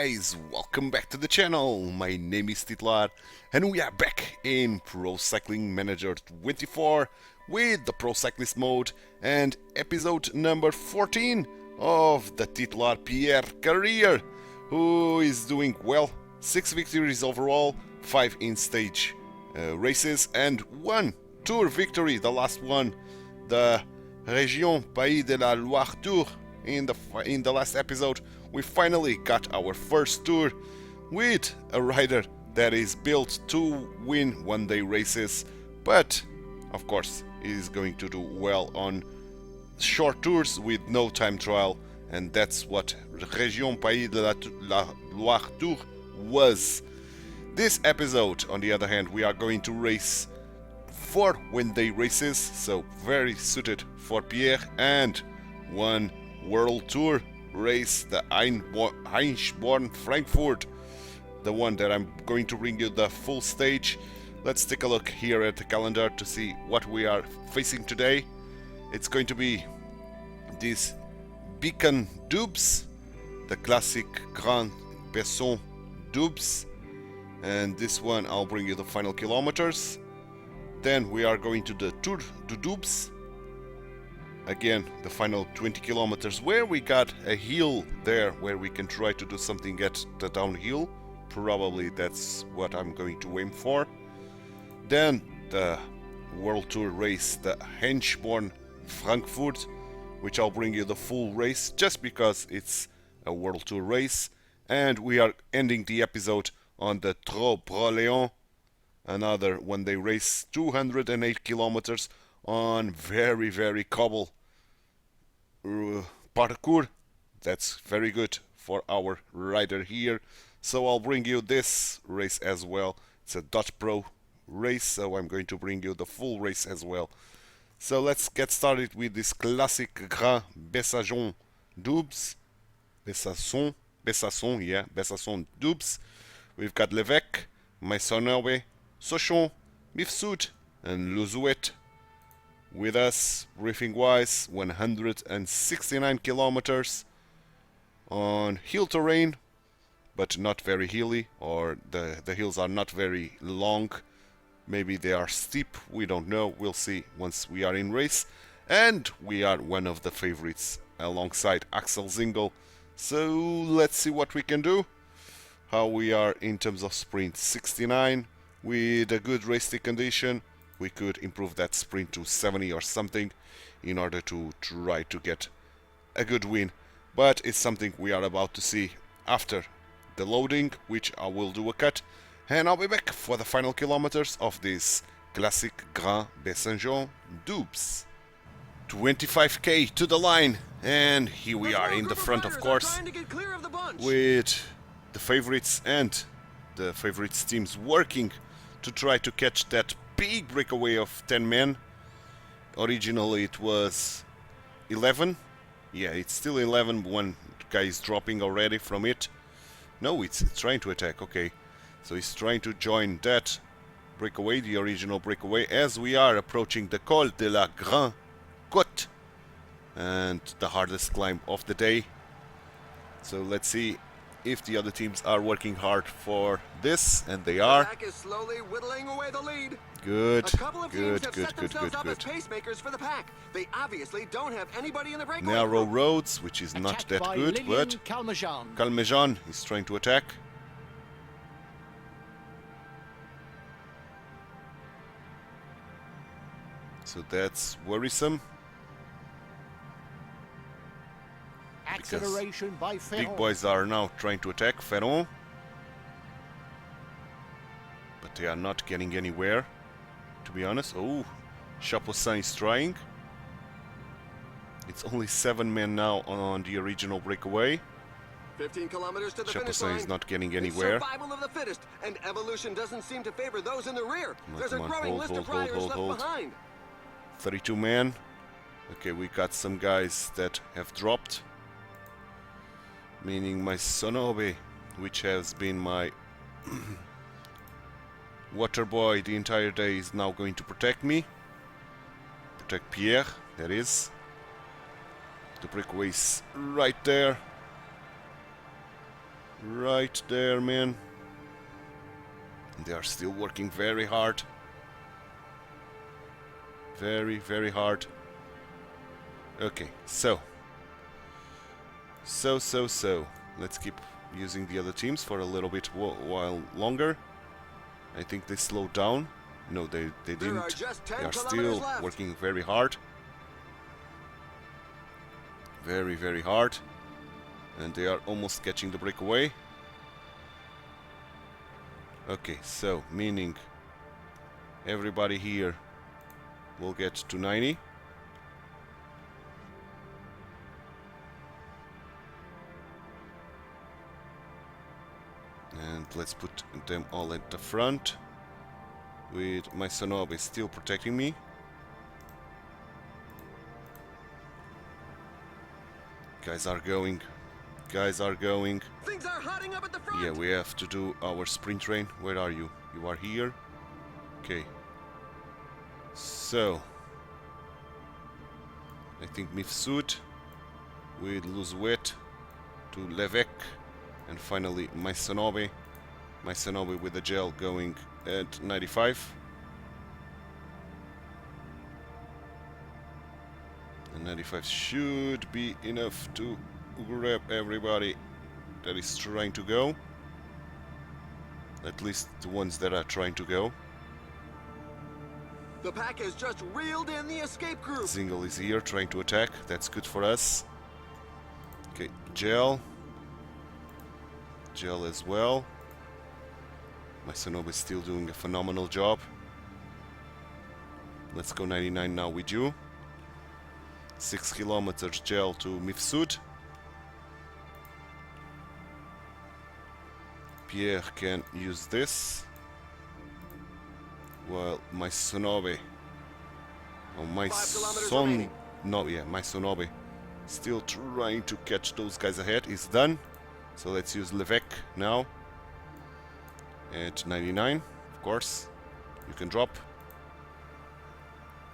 guys, welcome back to the channel. My name is Titular and we are back in Pro Cycling Manager 24 with the Pro Cyclist mode and episode number 14 of the Titular Pierre career, who is doing well. 6 victories overall, 5 in stage races and 1 tour victory, the last one, the Région Pays de la Loire Tour. In the last episode, we finally got our first tour with a rider that is built to win one-day races, but of course he is going to do well on short tours with no time trial, and that's what Région Pays de la Loire Tour was. This episode, on the other hand, we are going to race 4 one-day races, so very suited for Pierre, and one World Tour race, the Einborn Frankfurt, the one that I'm going to bring you the full stage. Let's take a look here at the calendar to see what we are facing today. It's going to be these Beacon Dubs, the classic Grand Besson Dubs, and this one I'll bring you the final kilometers. Then we are going to the Tour du Dubs. Again, the final 20 kilometers, where we got a hill there where we can try to do something at the downhill. Probably that's what I'm going to aim for. Then the World Tour race, the Henschborn Frankfurt, which I'll bring you the full race just because it's a World Tour race. And we are ending the episode on the Trop-Broléon, another one-day race, 208 kilometers on very cobble parkour. That's very good for our rider here, so I'll bring you this race as well. It's a .Pro race, so I'm going to bring you the full race as well. So let's get started with this classic Grand Besson Dubs. Besson Dubs. We've got Levesque, Maisonneuve, Sochon, Mifsud and Louzuet with us. Briefing wise, 169 kilometers on hill terrain, but not very hilly, or the hills are not very long. Maybe they are steep, we don't know, we'll see once we are in race. And we are one of the favorites alongside Axel Zingel, so let's see what we can do. How we are in terms of sprint, 69 with a good race day condition. We could improve that sprint to 70 or something in order to try to get a good win. But it's something we are about to see after the loading, which I will do a cut. And I'll be back for the final kilometers of this classic Grand Besson Dubs. 25k to the line, and here we are in the front, of course, with the favorites and the favorites teams working to try to catch that big breakaway of 10 men. Originally it was 11. Yeah, it's still 11. One guy is dropping already from it. No, it's trying to attack. Okay, so he's trying to join that breakaway, the original breakaway, as we are approaching the Col de la Grande Côte and the hardest climb of the day. So let's see if the other teams are working hard for this, and they are. The pack is slowly whittling away the lead. Good, A couple of teams have good. set themselves up as pacemakers for the pack. They obviously don't have anybody in the breakaway. Narrow roads, which is not that good, but Calmejean is trying to attack. So that's worrisome. Acceleration by Ferron. Big boys are now trying to attack Ferron, but they are not getting anywhere, to be honest. Oh, Chapoussin is trying. It's only 7 men now on the original breakaway. 15 kilometers to the finish Chapoussin line. is not getting anywhere. It's survival of the fittest, and evolution doesn't seem to favor those in the rear. No, There's a come on, growing list of riders left behind. 32 men. Okay, we got some guys that have dropped, meaning my Sonobe, which has been my water boy the entire day, is now going to protect me. Protect Pierre, that is. The breakaway's right there. Right there, man. They are still working very hard. Very, very hard. Okay, so. Let's keep using the other teams for a little bit while longer. I think they slowed down. No, they didn't. They are still working very hard. Very, very hard. And they are almost catching the breakaway. Okay, so meaning everybody here will get to 90. And let's put them all at the front, with my Sonobe still protecting me. Guys are going. Guys are going. Things are hotting up at the front. Yeah, we have to do our sprint train. Where are you? You are here. Okay. So I think Mifsud with Luzuet to Levesque, and finally my Sonobe. My Sonobe with the gel going at 95. And 95 should be enough to grab everybody that is trying to go. At least the ones that are trying to go. The pack has just reeled in the escape group. Zingle is here trying to attack. That's good for us. Okay, Gel. Gel as well. My Sonobe is still doing a phenomenal job. Let's go 99 now with you. 6 kilometers Gel to Mifsud. Pierre can use this, while my Sonobe, or my Son, no, yeah, my Sonobe, still trying to catch those guys ahead. Is done. So let's use Levesque now. At 99, of course. You can drop.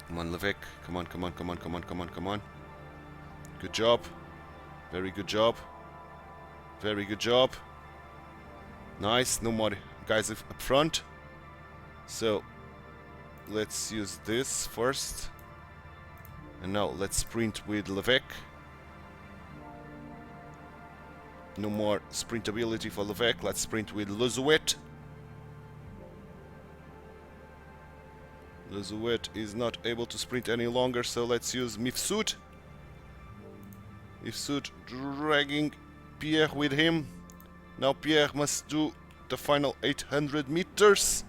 Come on, Levesque. Come on, come on, come on, come on, come on, come on. Good job. Very good job. Very good job. Nice. No more guys up front. So let's use this first. And now let's sprint with Levesque. No more sprintability for Levesque. Let's sprint with Luzuet. Luzuet is not able to sprint any longer, so let's use Mifsud. Mifsud dragging Pierre with him. Now Pierre must do the final 800 meters.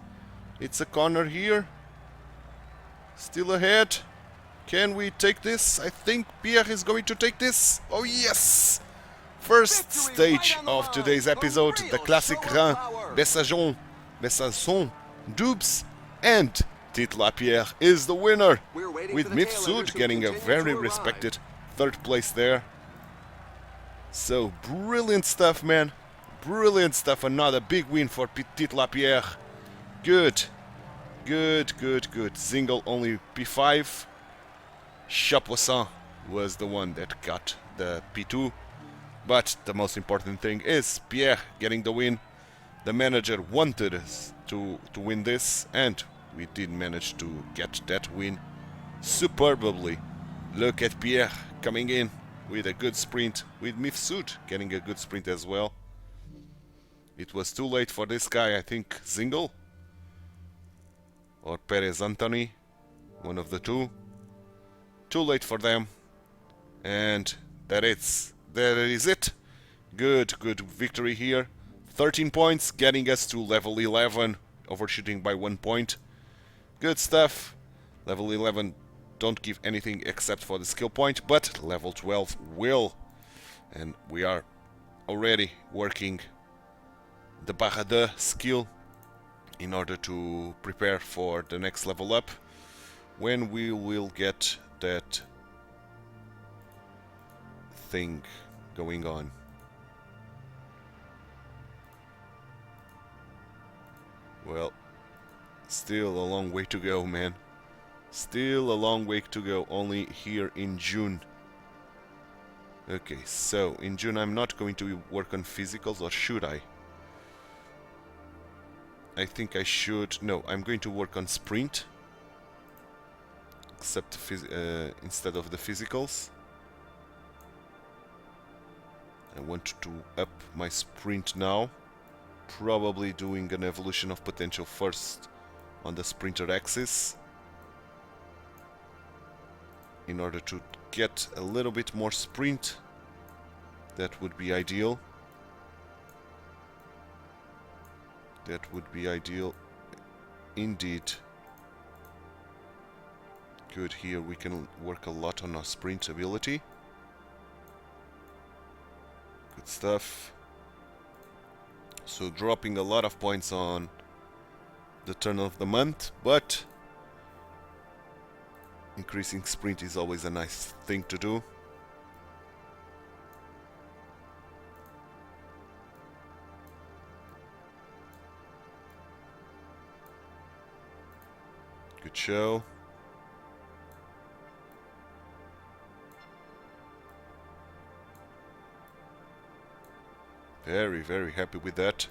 It's a corner here. Still ahead. Can we take this? I think Pierre is going to take this. Oh yes! First stage of today's episode, the classic run, Besançon, Doubs, and Titular Pierre is the winner, with Mifsud getting a very respected third place there. So brilliant stuff, man. Brilliant stuff. Another big win for Titular Pierre. Good. Good, good, good. Zingle only P5. Chapoisson was the one that got the P2. But the most important thing is Pierre getting the win. The manager wanted us to win this, and we did manage to get that win superbly. Look at Pierre coming in with a good sprint, with Mifsud getting a good sprint as well. It was too late for this guy, I think Zingle or Perez Anthony, one of the two. Too late for them, and that is it. Good victory here. 13 points, getting us to level 11, overshooting by 1 point. Good stuff. Level 11 don't give anything except for the skill point, but level 12 will. And we are already working the barra de skill in order to prepare for the next level up, when we will get that thing going on. Well, still a long way to go, man. Still a long way to go, only here in June. Okay, so in June I'm not going to work on physicals, or should I? I think I should. No, I'm going to work on sprint, except instead of the physicals. I want to up my sprint now, probably doing an evolution of potential first on the sprinter axis in order to get a little bit more sprint. That would be ideal. That would be ideal indeed. Good, here we can work a lot on our sprint ability. Good stuff. So dropping a lot of points on the turn of the month, but increasing sprint is always a nice thing to do. Good show. Very, very happy with that.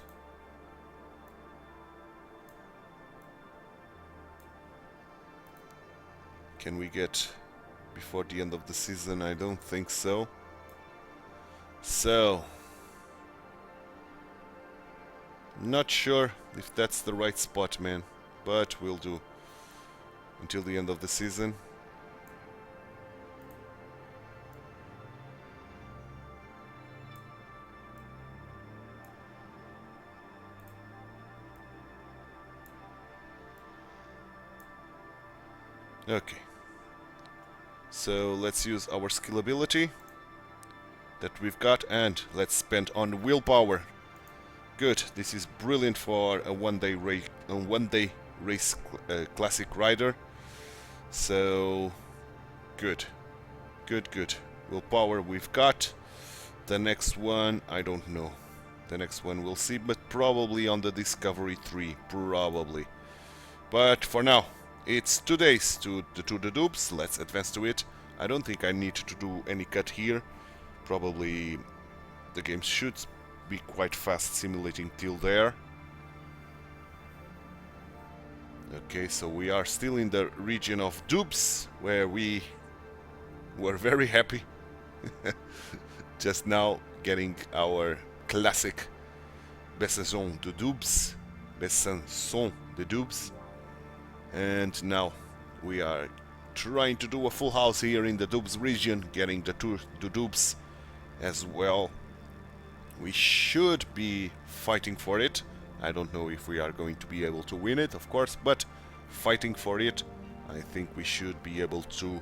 Can we get before the end of the season? I don't think so. So, not sure if that's the right spot, man, but we'll do until the end of the season. Okay, so let's use our skill ability that we've got, and let's spend on willpower. Good, this is brilliant for a one-day race classic rider. So good, good. Willpower we've got. The next one, I don't know. The next one we'll see, but probably on the Discovery 3, probably. But for now, it's 2 days to the dupes. Let's advance to it. I don't think I need to do any cut here. Probably the game should be quite fast simulating till there. Okay, so we are still in the region of dupes, where we were very happy just now getting our classic Besançon de Dupes, Besançon de Dupes. And now we are trying to do a full house here in the Dupes region, getting the Dupes as well. We should be fighting for it. I don't know if we are going to be able to win it, of course, but fighting for it, I think we should be able to.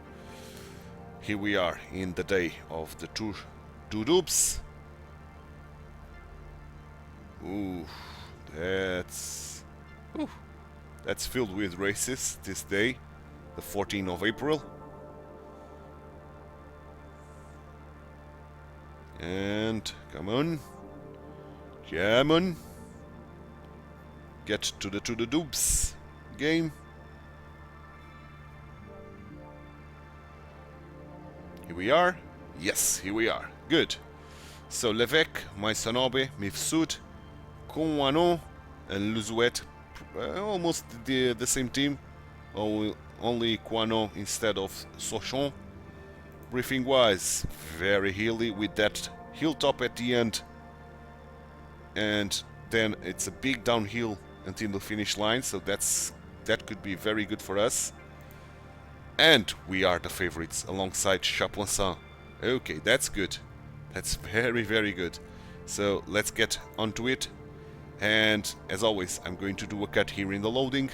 Here we are in the day of the two Dupes. Ooh, that's filled with races this day, the 14th of April. And come on, get to the dupes game. Here we are. Yes, here we are. Good. So Levesque, Maisanobe, Mifsud, Conwano, and Luzuet, almost the same team, only Quano instead of Sochon. Briefing wise, very hilly with that hilltop at the end, and then it's a big downhill until the finish line, so that could be very good for us. And we are the favorites alongside Chapoinsin. Okay, that's good. That's very, very good. So let's get onto it. And as always, I'm going to do a cut here in the loading,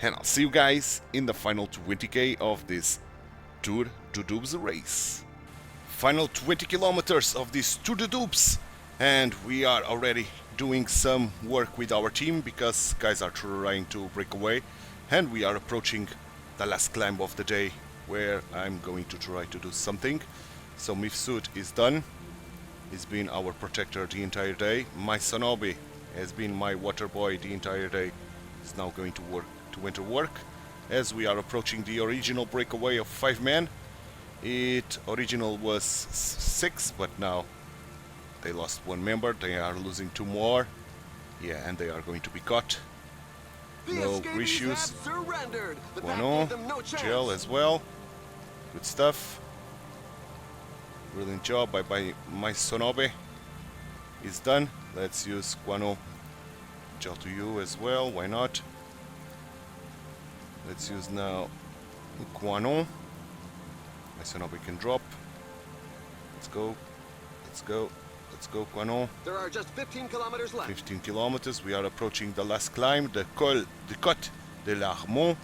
and I'll see you guys in the final 20k of this Tour de Dupes race. Final 20 kilometers of this Tour de Dupes, and we are already doing some work with our team because guys are trying to break away, and we are approaching the last climb of the day where I'm going to try to do something. So Mifsud is done. He's been our protector the entire day. My Sonobi has been my water boy the entire day. He's now going to enter work as we are approaching the original breakaway of 5 men. It original was 6, but now they lost one member. They are losing 2 more. Yeah, and they are going to be caught. No issues. Guano, gel as well. Good stuff. Brilliant job by my Sonobe. Is done. Let's use Guano gel to you as well. Why not? Let's use now Guano. My Sonobe can drop. Let's go. Let's go. Let's go, Guano. There are just 15 kilometers left. 15 kilometers. We are approaching the last climb, the Col de Côte de l'Armont.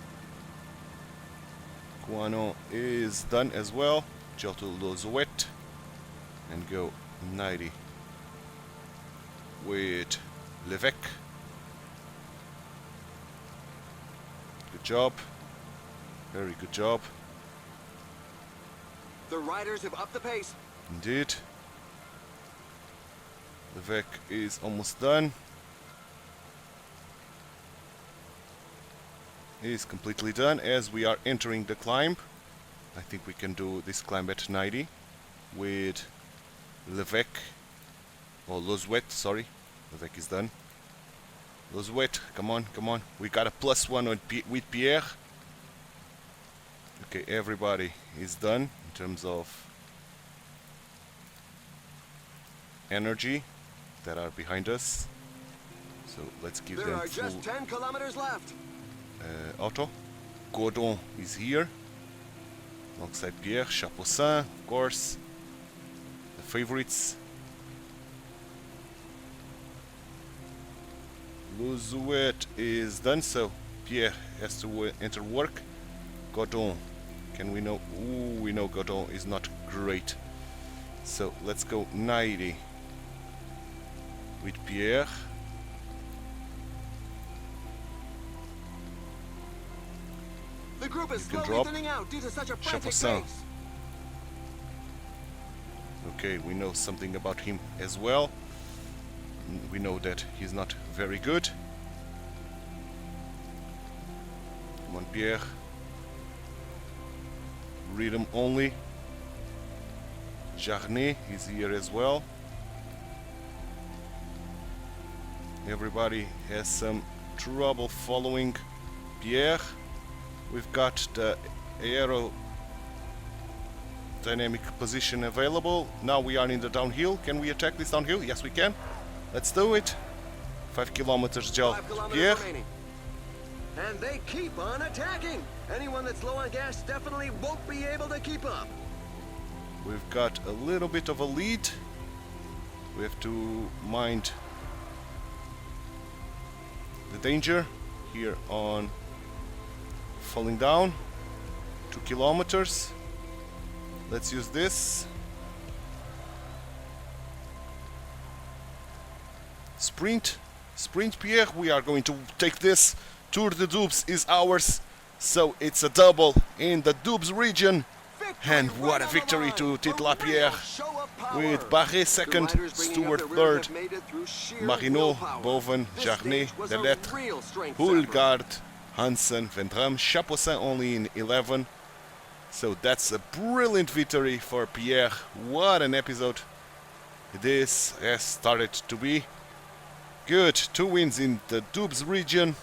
Guano is done as well. Gel to lose wet. And go 90 with Levesque. Good job. Very good job. The riders have upped the pace. Indeed. Levesque is almost done. He is completely done as we are entering the climb. I think we can do this climb at 90 with Levesque. Oh, Lozwet, sorry. Levesque is done. Lozwet, come on, come on. We got a +1 on with Pierre. Okay, everybody is done in terms of energy that are behind us. So let's give There them are full just 10 kilometers left. auto. Godon is here alongside Pierre, Chapeaucin, of course, the favorites. Luzouet is done, so Pierre has to enter work. Godon, can we know? Ooh, we know Godon is not great. So let's go 90 with Pierre. The group is You can slowly drop. thinning out due to such a frantic Chapeaucin. pace. Okay, we know something about him as well. We know that he's not very good. Come on, Pierre. Rhythm only. Jarnet is here as well. Everybody has some trouble following Pierre. We've got the aerodynamic position available. Now we are in the downhill. Can we attack this downhill? Yes, we can. Let's do it. 5 kilometers, gel. 5 kilometers Pierre. remaining. And they keep on attacking. Anyone that's low on gas definitely won't be able to keep up. We've got a little bit of a lead. We have to mind the danger here on falling down. 2 kilometers. Let's use this. Sprint. Sprint, Pierre. We are going to take this. Tour de Doubs is ours. So it's a double in the Doubs region. And what a victory to Titular Pierre. With Barret second, Stewart third, Marino, Boven, Jarnet, Delettre, Hulgaard, Hansen, Vendram, Chapeaucin only in 11. So that's a brilliant victory for Pierre. What an episode this has started to be. Good, 2 wins in the Doubs region.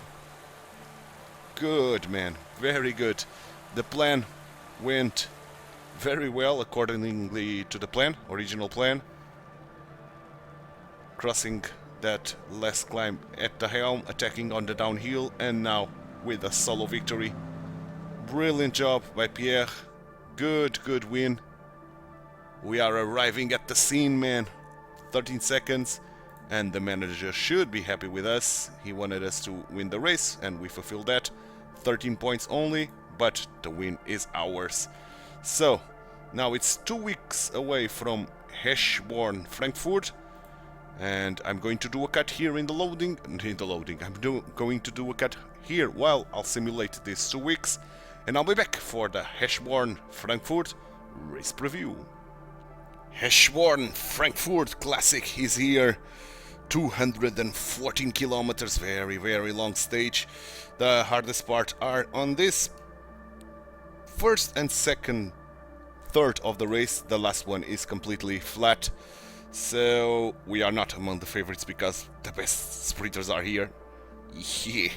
Good, man, very good. The plan went very well accordingly to the plan, original plan. Crossing that last climb at the helm, attacking on the downhill, and now with a solo victory. Brilliant job by Pierre. Good, good win. We are arriving at the scene, man. 13 seconds, and the manager should be happy with us. He wanted us to win the race, and we fulfilled that. 13 points only, but the win is ours. So, now it's 2 weeks away from Heschborn, Frankfurt, and I'm going to do a cut here in the loading. I'm going to do a cut here while I'll simulate these 2 weeks, and I'll be back for the Heschborn, Frankfurt race preview. Heschborn, Frankfurt Classic is here. 214 kilometers, very, very long stage. The hardest part are on this first and second third of the race. The last one is completely flat. So we are not among the favorites because the best sprinters are here. Yeah.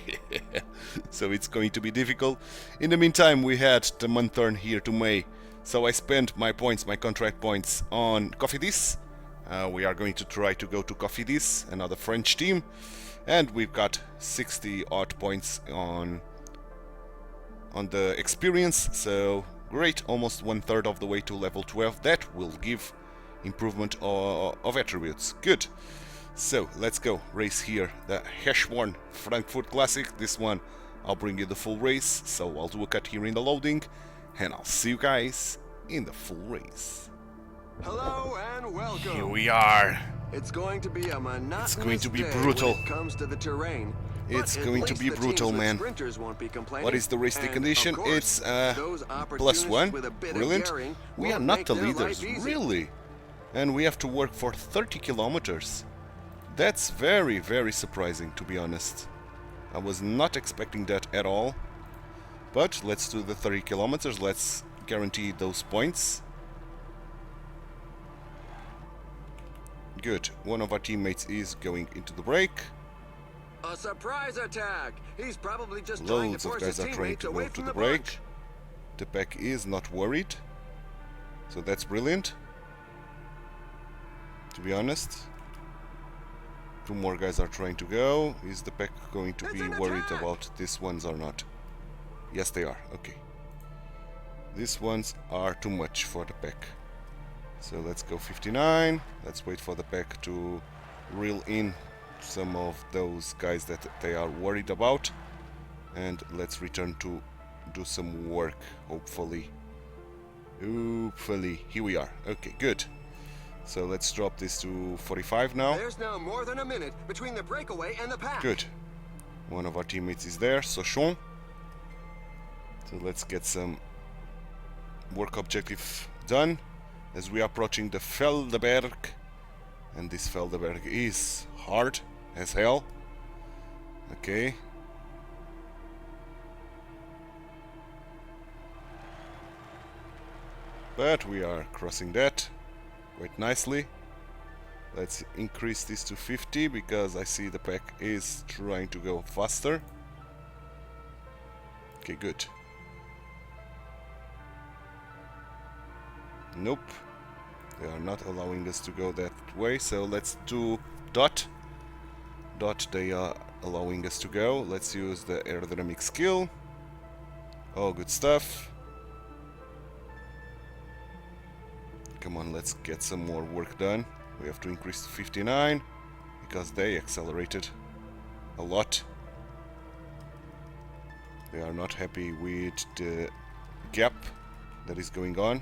So it's going to be difficult. In the meantime, we had the month turn here to May. So I spent my points, my contract points on Cofidis. We are going to try to go to Cofidis, another French team. And we've got 60 odd points on the experience. So great, almost 1/3 of the way to level 12. That will give improvement of attributes. Good. So let's go race here the Heschborn Frankfurt Classic. This one I'll bring you the full race, so I'll do a cut here in the loading and I'll see you guys in the full race. Hello and welcome. Here we are. It's going to be a monotonous It's going to be day brutal. when it comes to the terrain. It's But at going to least be the brutal, teams with man. sprinters won't be complaining. What is the race day And, condition? of course, It's those +1. opportunists with a bit of Brilliant. daring We are won't not make the their leaders, life easy. really. And we have to work for 30 kilometers. That's very, very surprising, to be honest. I was not expecting that at all. But let's do the 30 kilometers. Let's guarantee those points. Good. One of our teammates is going into the break. A surprise attack. He's probably just trying to Loads of force guys his are trying teammates to away go to from the the break. bunch. The pack is not worried. So that's brilliant. To be honest. 2 more guys are trying to go. Is the pack going to be worried about these ones or not? Yes, they are. Okay. These ones are too much for the pack. So let's go 59. Let's wait for the pack to reel in some of those guys that they are worried about. And let's return to do some work, hopefully. Hopefully. Here we are. Okay, good. So let's drop this to 45 now. There's now more than a minute between the breakaway and the pack. Good. One of our teammates is there, Sochon. So let's get some work objective done as we are approaching the Feldeberg. And this Feldeberg is hard as hell. Okay. But we are crossing that quite nicely. Let's increase this to 50 because I see the pack is trying to go faster. Okay, good. Nope. They are not allowing us to go that way, so let's do dot. Dot, they are allowing us to go. Let's use the aerodynamic skill. Oh, good stuff. Come on, let's get some more work done. We have to increase to 59 because they accelerated a lot. They are not happy with the gap that is going on.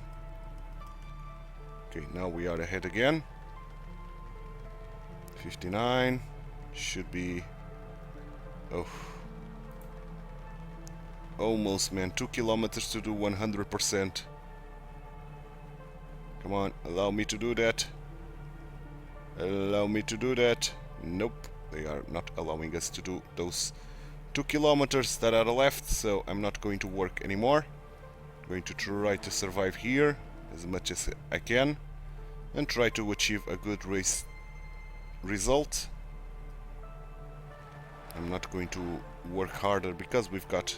Okay, now we are ahead again. 59 should be... Oh. Almost, man. 2 kilometers to do 100%. Come on, allow me to do that. Allow me to do that. Nope, they are not allowing us to do those 2 kilometers that are left, so I'm not going to work anymore. I'm going to try to survive here as much as I can and try to achieve a good race result. I'm not going to work harder because we've got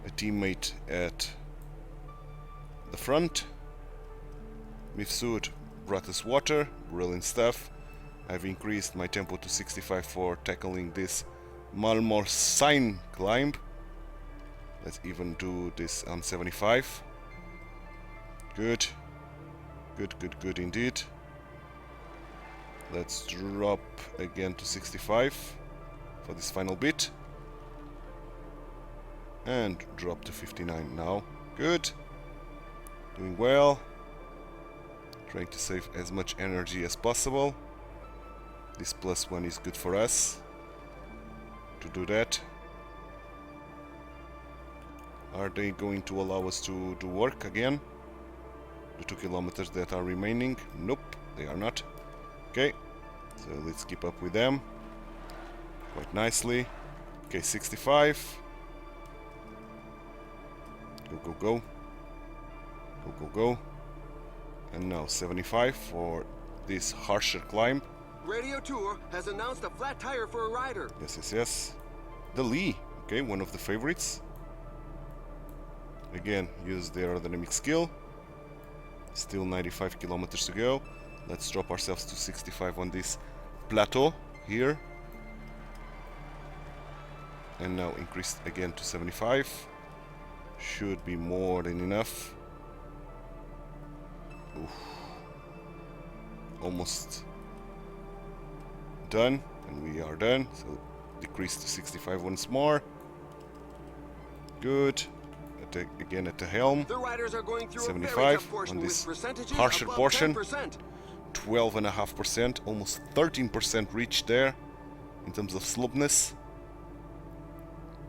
a teammate at the front. Mifsud brought us water, brilliant stuff. I've increased my tempo to 65 for tackling this Malmorsign climb. Let's even do this on 75. Good. Good, good, good indeed. Let's drop again to 65 for this final bit. And drop to 59 now. Good. Doing well. Trying to save as much energy as possible. This +1 is good for us to do that. Are they going to allow us to do work again? The 2 kilometers that are remaining? Nope, they are not. Okay, so let's keep up with them quite nicely. Okay, 65. Go, go, go. Go, go, go. And now 75 for this harsher climb. Radio Tour has announced a flat tire for a rider. Yes, yes, yes. The Lee, okay, one of the favorites. Again, use the aerodynamic skill. Still 95 kilometers to go. Let's drop ourselves to 65 on this plateau here. And now increase again to 75. Should be more than enough. Oof. Almost done, and we are done. So decrease to 65 once more. Good. Again at the helm. The riders are going through 75 a very tough portion on this with percentages harsher above portion. 10%. 12.5%, almost 13% reach there in terms of slopeness.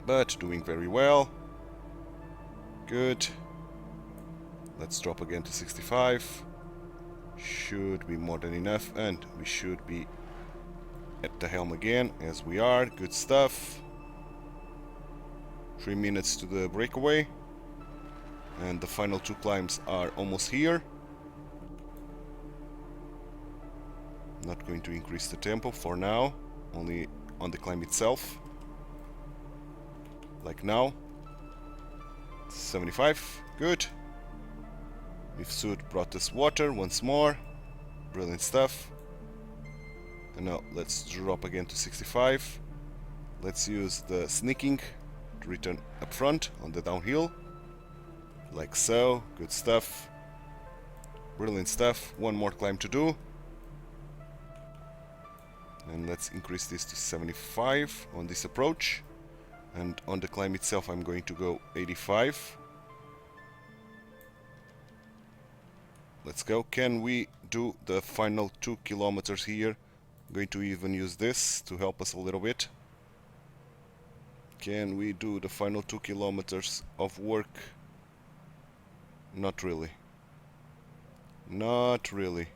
But doing very well. Good. Let's drop again to 65. Should be more than enough, and we should be at the helm again, as we are. Good stuff. 3 minutes to the breakaway, and the final 2 climbs are almost here. Not going to increase the tempo for now, only on the climb itself. Like now. 75, good. Mifsud brought us water once more. Brilliant stuff. And now let's drop again to 65. Let's use the sneaking to return up front on the downhill. Like so. Good stuff. Brilliant stuff. One more climb to do. And let's increase this to 75 on this approach. And on the climb itself I'm going to go 85. Let's go. Can we do the final 2 kilometers here? I'm going to even use this to help us a little bit. Can we do the final 2 kilometers of work? Not really. Not really.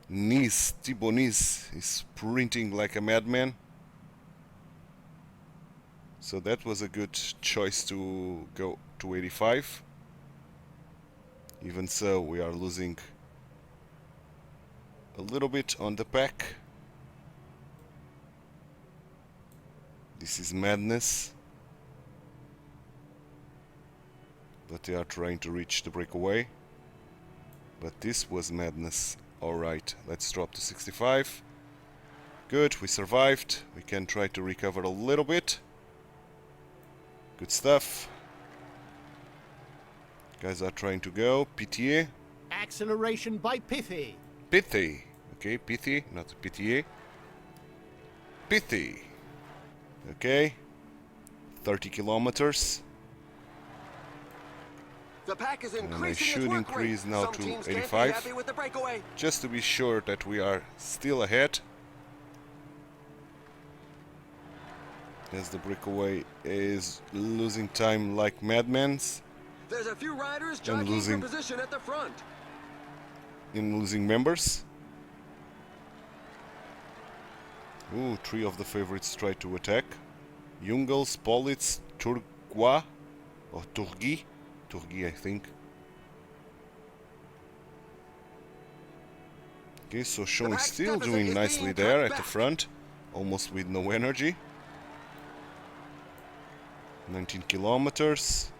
Thibaut Nice is sprinting like a madman. So that was a good choice to go to 85. Even so, we are losing a little bit on the pack. This is madness. But they are trying to reach the breakaway. But this was madness. Alright, let's drop to 65. Good, we survived. We can try to recover a little bit. Good stuff. Guys are trying to go. PTA. Acceleration by Pithy. Pithy. Okay, Pithy, not PTA. Pithy. Okay. 30 kilometers. The pack is And I increasing should its work increase rate. now Some to teams can't be 85. happy with the breakaway. Just to be sure that we are still ahead. As the breakaway is losing time like madmen. There's a few riders And jockeying for losing- position at the front. In losing members. Ooh, 3 of the favorites try to attack. Jungels, Politz, Turgua, or Turgi. Turgi, I think. Okay, so showing pack's still deficit doing is nicely being there cut at the back. front. Almost with no energy. 19 kilometers.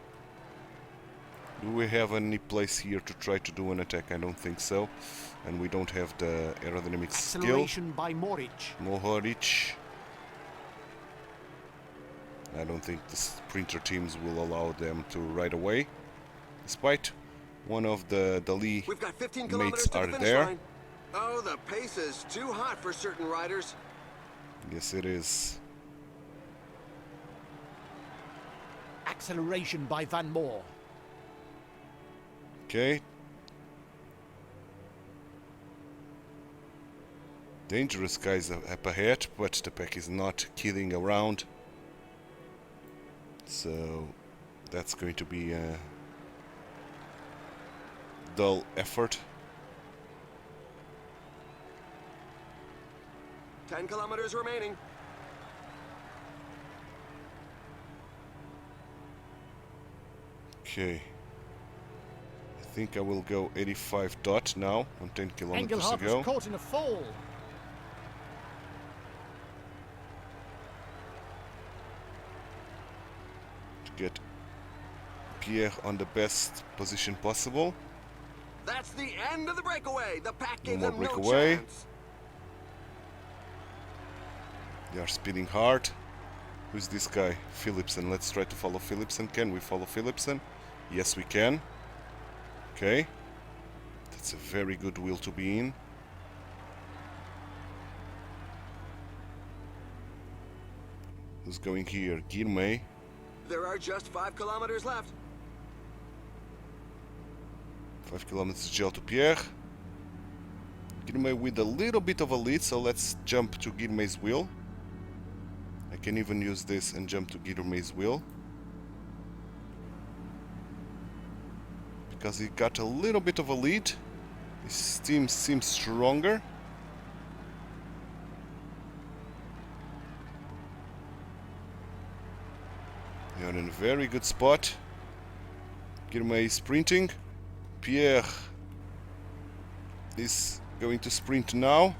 Do we have any place here to try to do an attack? I don't think so. And we don't have the aerodynamic skill. Acceleration by Moric. Mohoric. I don't think the sprinter teams will allow them to ride away. Despite one of the Dali We've got 15 mates kilometers to the are finish there. line. Oh, the pace is too hot for certain riders. Yes, it is. Acceleration by Van Moor. Okay. Dangerous guys up ahead, but the pack is not kidding around. So that's going to be a dull effort. 10 kilometers remaining. Okay. I think I will go 85 dot now on 10 kilometers Engelhardt ago. was caught in a fall. To get Pierre on the best position possible. That's the end of the breakaway. The pack gave more them no breakaway. chance. They are speeding hard. Who's this guy? Philipsen. Let's try to follow Philipsen. Can we follow Philipsen? Yes, we can. Okay. That's a very good wheel to be in. Who's going here? Guillemey. There are just 5 kilometers left. 5 kilometers gel to Pierre. Guillemey with a little bit of a lead, so let's jump to Guillemey's wheel. I can even use this and jump to Guillemey's wheel. Because he got a little bit of a lead. His team seems stronger. They are in a very good spot. Guillemey is sprinting. Pierre is going to sprint now.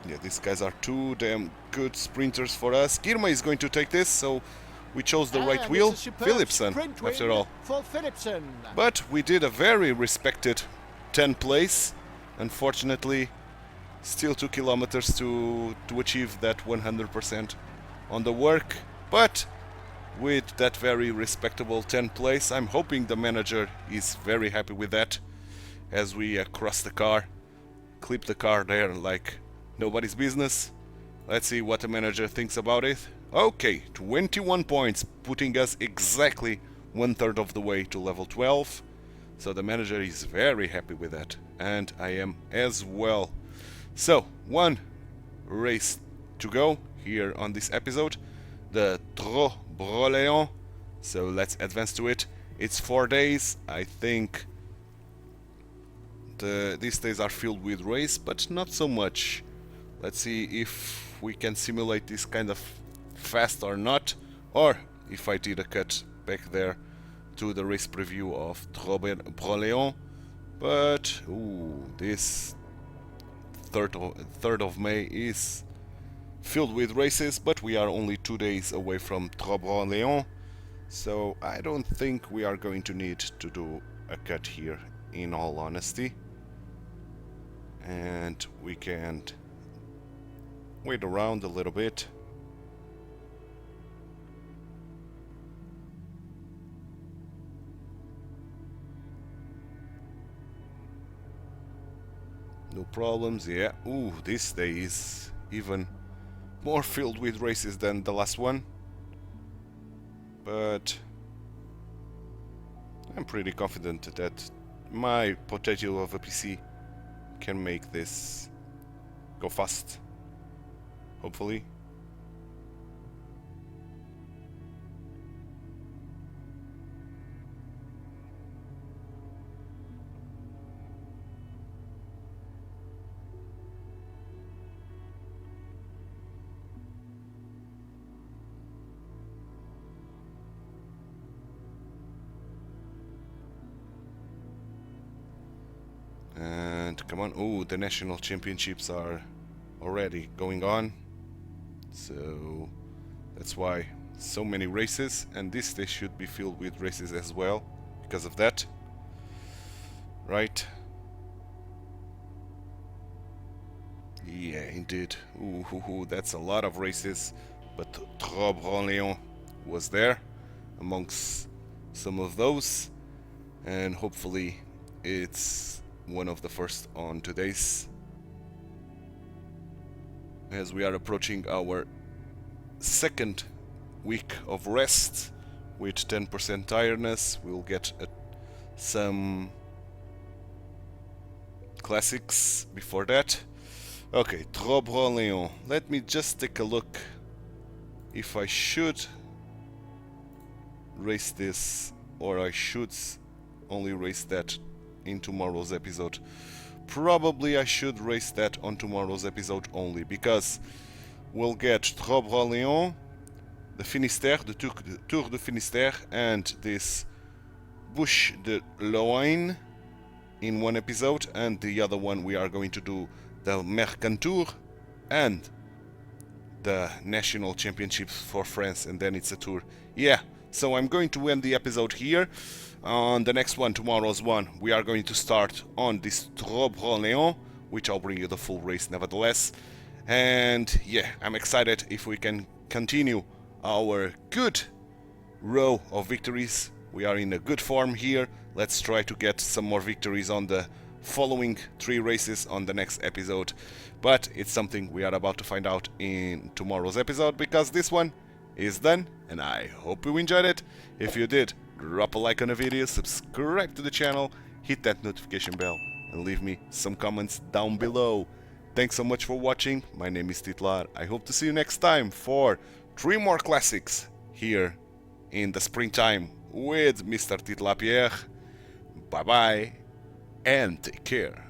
Yeah, these guys are two damn good sprinters for us. Guillemey is going to take this, so we chose the right And wheel. it's a superb Philipsen, sprint after win all. for Philipsen. But we did a very respected 10th place. Unfortunately, still 2 kilometers to achieve that 100% on the work. But with that very respectable 10th place, I'm hoping the manager is very happy with that. As we cross the car, clip the car there like nobody's business. Let's see what the manager thinks about it. Okay, 21 points, putting us exactly 1/3 of the way to level 12. So the manager is very happy with that, and I am as well. So, one race to go here on this episode, the Tro-Broléon. So let's advance to it. It's 4 days. I think these days are filled with race, but not so much. Let's see if we can simulate this kind of fast or not, or if I did a cut back there to the race preview of Tro-Broléon. But this 3rd of May is filled with races, but we are only 2 days away from Tro-Broléon, so I don't think we are going to need to do a cut here, in all honesty. And we can wait around a little bit. No problems, yeah. This day is even more filled with races than the last one. But I'm pretty confident that my potato of a PC can make this go fast. Hopefully. And come on. The national championships are already going on. So that's why so many races, and this day should be filled with races as well because of that. Right? Yeah, indeed. That's a lot of races, but Tro-Broléon was there amongst some of those, and hopefully it's one of the first on today's, as we are approaching our 2nd week of rest with 10% tiredness. We'll get some classics before that. Okay, Tro-Broléon. Let me just take a look if I should race this, or I should only race that in tomorrow's episode. Probably I should race that on tomorrow's episode only, because we'll get Tro-Broléon, the Finistère, the Tour de Finistère, and this Bush de Loin in one episode, and the other one we are going to do the Mercantour and the National Championships for France, and then it's a tour. Yeah, so I'm going to end the episode here. On the next one, tomorrow's one, we are going to start on this Trop-Léon, which I'll bring you the full race nevertheless. And yeah, I'm excited if we can continue our good row of victories. We are in a good form here. Let's try to get some more victories on the following 3 races on the next episode. But it's something we are about to find out in tomorrow's episode, because this one is done, and I hope you enjoyed it. If you did, drop a like on the video, subscribe to the channel, hit that notification bell, and leave me some comments down below. Thanks so much for watching. My name is Titular. I hope to see you next time for 3 more classics here in the springtime with Mr. Titular Pierre. Bye bye and take care.